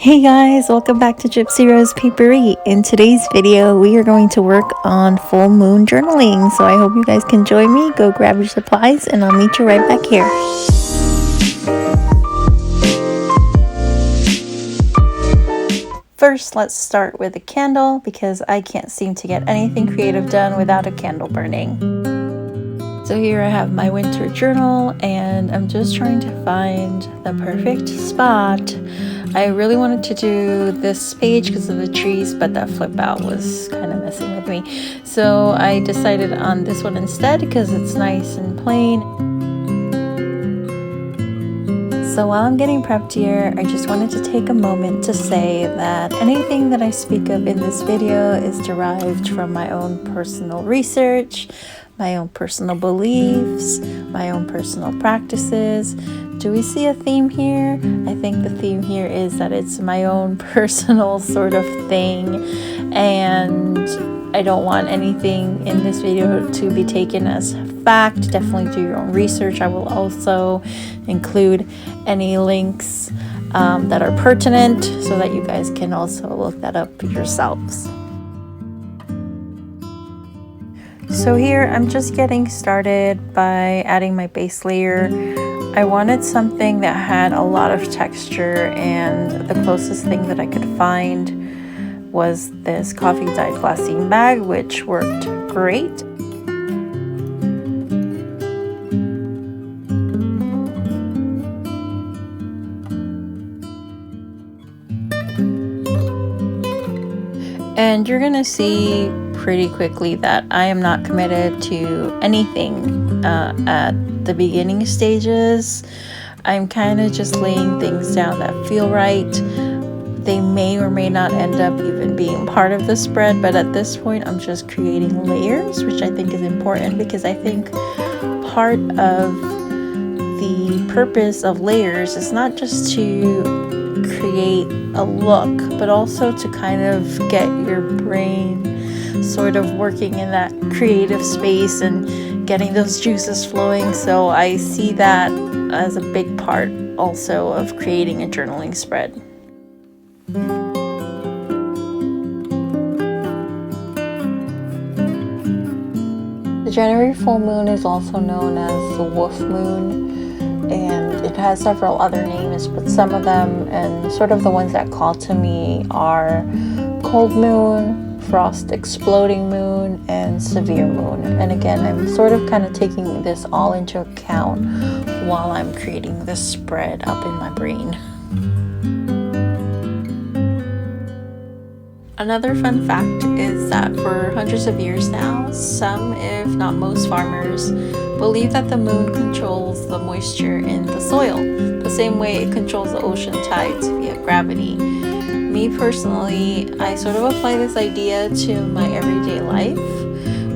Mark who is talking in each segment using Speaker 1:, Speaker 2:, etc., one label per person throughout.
Speaker 1: Hey guys, welcome back to Gypsy Rose Papery. In today's video, we are going to work on full moon journaling. So I hope you guys can join me. Go grab your supplies and I'll meet you right back here. First, let's start with a candle because I can't seem to get anything creative done without a candle burning. So here I have my winter journal and I'm just trying to find the perfect spot. I really wanted to do this page because of the trees, but that flip out was kind of messing with me. So I decided on this one instead because it's nice and plain. So while I'm getting prepped here, I just wanted to take a moment to say that anything that I speak of in this video is derived from my own personal research, my own personal beliefs, my own personal practices. Do we see a theme here? I think the theme here is that it's my own personal sort of thing, and I don't want anything in this video to be taken as fact. Definitely do your own research. I will also include any links that are pertinent so that you guys can also look that up yourselves. So here I'm just getting started by adding my base layer. I wanted something that had a lot of texture, and the closest thing that I could find was this coffee dyed glassine bag, which worked great. And you're gonna see pretty quickly that I am not committed to anything at the beginning stages. I'm kind of just laying things down that feel right. They may or may not end up even being part of the spread, but at this point I'm just creating layers, which I think is important because I think part of the purpose of layers is not just to create a look, but also to kind of get your brain sort of working in that creative space and getting those juices flowing. So I see that as a big part also of creating a journaling spread. The January full moon is also known as the wolf moon, and it has several other names, but some of them and sort of the ones that call to me are cold moon, frost exploding moon, and severe moon. And again, I'm sort of kind of taking this all into account while I'm creating this spread up in my brain. Another fun fact is that for hundreds of years now, some, if not most farmers, believe that the moon controls the moisture in the soil, the same way it controls the ocean tides via gravity. Me personally, I sort of apply this idea to my everyday life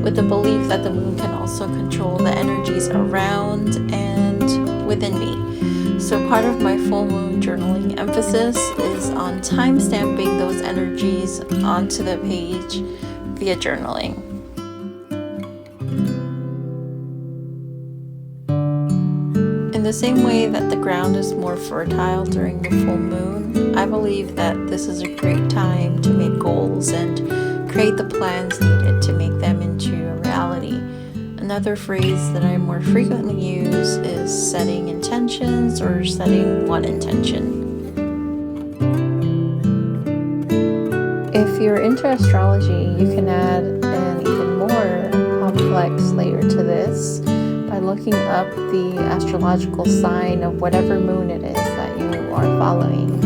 Speaker 1: with the belief that the moon can also control the energies around and within me. So part of my full moon journaling emphasis is on time stamping those energies onto the page via journaling. In the same way that the ground is more fertile during the full moon, I believe that this is a great time to make goals and create the plans needed to make them into a reality. Another phrase that I more frequently use is setting intentions or setting one intention. If you're into astrology, you can add an even more complex layer to this by looking up the astrological sign of whatever moon it is that you are following.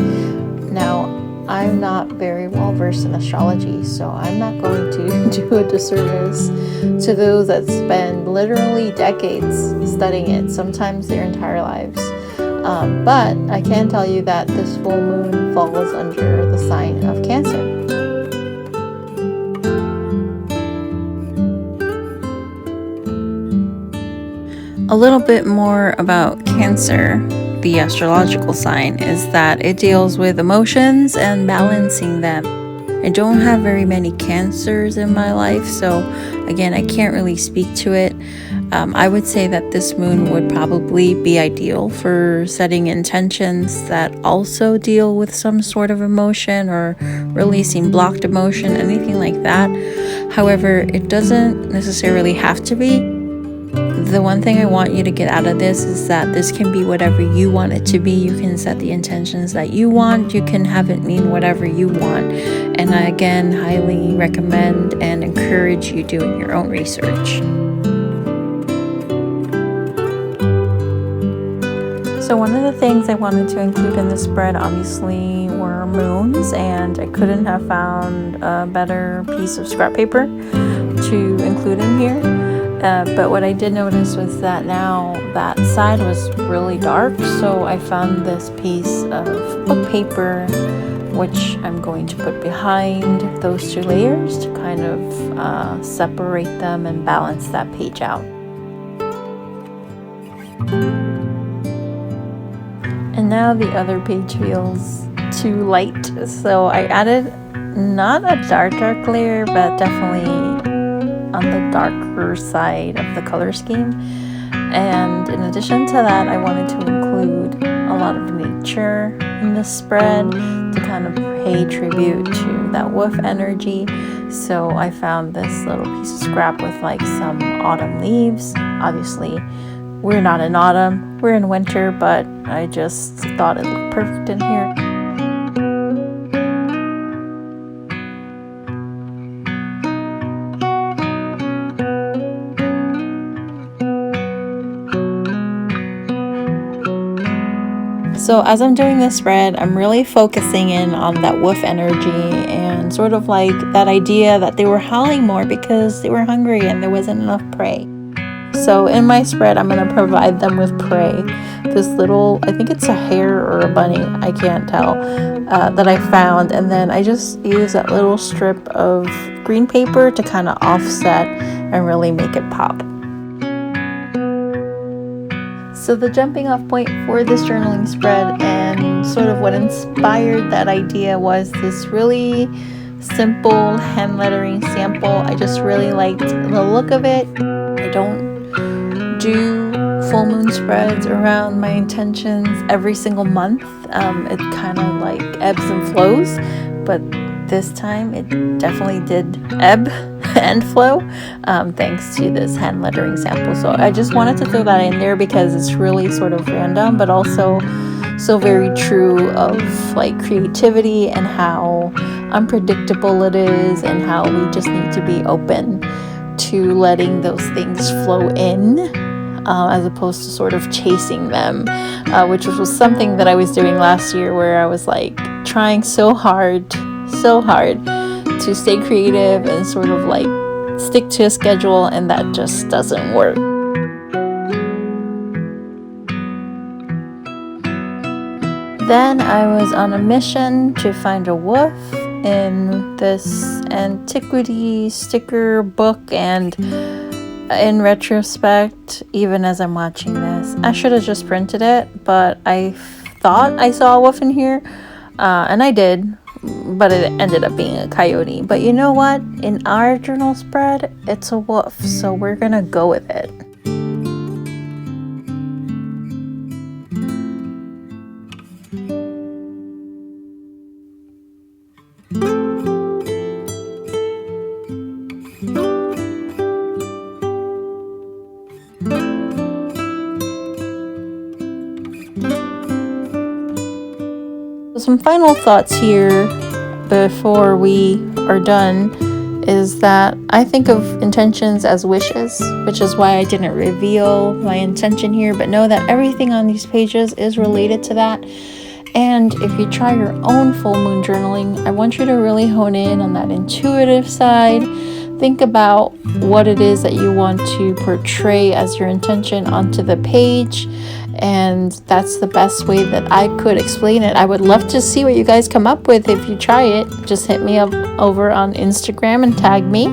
Speaker 1: Now, I'm not very well versed in astrology, so I'm not going to do a disservice to those that spend literally decades studying it, sometimes their entire lives. But I can tell you that this full moon falls under the sign of Cancer. A little bit more about Cancer, the astrological sign, is that it deals with emotions and balancing them. I don't have very many Cancers in my life, so again, I can't really speak to it. I would say that this moon would probably be ideal for setting intentions that also deal with some sort of emotion or releasing blocked emotion, anything like that. However, it doesn't necessarily have to be. The one thing I want you to get out of this is that this can be whatever you want it to be. You can set the intentions that you want. You can have it mean whatever you want. And I, again, highly recommend and encourage you doing your own research. So one of the things I wanted to include in the spread obviously were moons, and I couldn't have found a better piece of scrap paper to include in here. But what I did notice was that now that side was really dark, so I found this piece of book paper which I'm going to put behind those two layers to kind of separate them and balance that page out. And now the other page feels too light, so I added not a dark layer, but definitely on the darker side of the color scheme. And in addition to that, I wanted to include a lot of nature in the spread to kind of pay tribute to that wolf energy. So I found this little piece of scrap with like some autumn leaves. Obviously, we're not in autumn, we're in winter, but I just thought it looked perfect in here. So as I'm doing this spread, I'm really focusing in on that wolf energy and sort of like that idea that they were howling more because they were hungry and there wasn't enough prey. So in my spread, I'm going to provide them with prey. This little, I think it's a hare or a bunny, I can't tell, that I found. And then I just use that little strip of green paper to kind of offset and really make it pop. So the jumping off point for this journaling spread and sort of what inspired that idea was this really simple hand lettering sample. I just really liked the look of it. I don't do full moon spreads around my intentions every single month. It kind of like ebbs and flows, but this time it definitely did ebb and flow, thanks to this hand lettering sample. So I just wanted to throw that in there because it's really sort of random, but also so very true of like creativity and how unpredictable it is and how we just need to be open to letting those things flow in, as opposed to sort of chasing them, which was something that I was doing last year, where I was like trying so hard to stay creative and sort of like stick to a schedule, and that just doesn't work. Then I was on a mission to find a wolf in this antiquity sticker book, and in retrospect, even as I'm watching this, I should have just printed it, but I thought I saw a wolf in here, and I did, but it ended up being a coyote. But you know what? In our journal spread, it's a wolf, so we're gonna go with it. Some final thoughts here before we are done is that I think of intentions as wishes, which is why I didn't reveal my intention here, but know that everything on these pages is related to that. And if you try your own full moon journaling, I want you to really hone in on that intuitive side. Think about what it is that you want to portray as your intention onto the page, and that's the best way that I could explain it. I would love to see what you guys come up with. If you try it, just hit me up over on Instagram and tag me.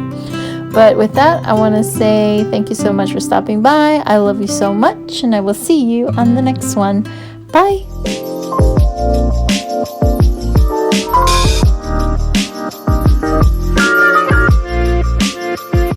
Speaker 1: But with that, I want to say thank you so much for stopping by. I love you so much, and I will see you on the next one. Bye.